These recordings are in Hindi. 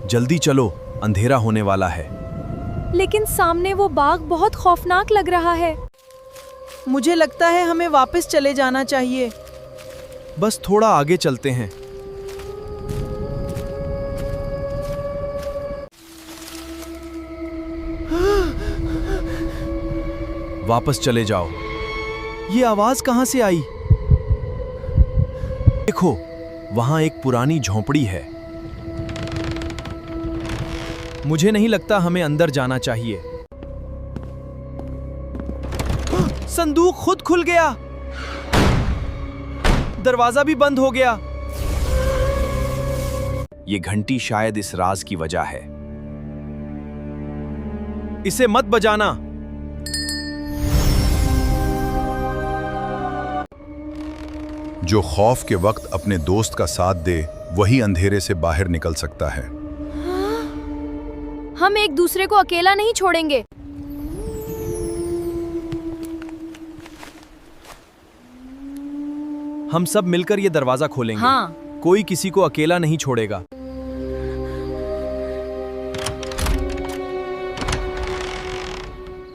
जल्दी चलो, अंधेरा होने वाला है। लेकिन सामने वो बाग बहुत खौफनाक लग रहा है। मुझे लगता है हमें वापस चले जाना चाहिए। बस थोड़ा आगे चलते हैं। वापस चले जाओ। ये आवाज कहां से आई? देखो, वहां एक पुरानी झोंपड़ी है। मुझे नहीं लगता हमें अंदर जाना चाहिए। संदूक खुद खुल गया। दरवाजा भी बंद हो गया। ये घंटी शायद इस राज की वजह है। इसे मत बजाना। जो खौफ के वक्त अपने दोस्त का साथ दे, वही अंधेरे से बाहर निकल सकता है। हम एक दूसरे को अकेला नहीं छोड़ेंगे। हम सब मिलकर ये दरवाजा खोलेंगे। हाँ। कोई किसी को अकेला नहीं छोड़ेगा।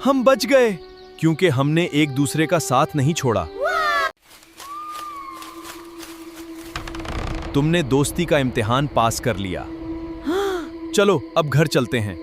हम बच गए क्योंकि हमने एक दूसरे का साथ नहीं छोड़ा। तुमने दोस्ती का इम्तिहान पास कर लिया। चलो अब घर चलते हैं।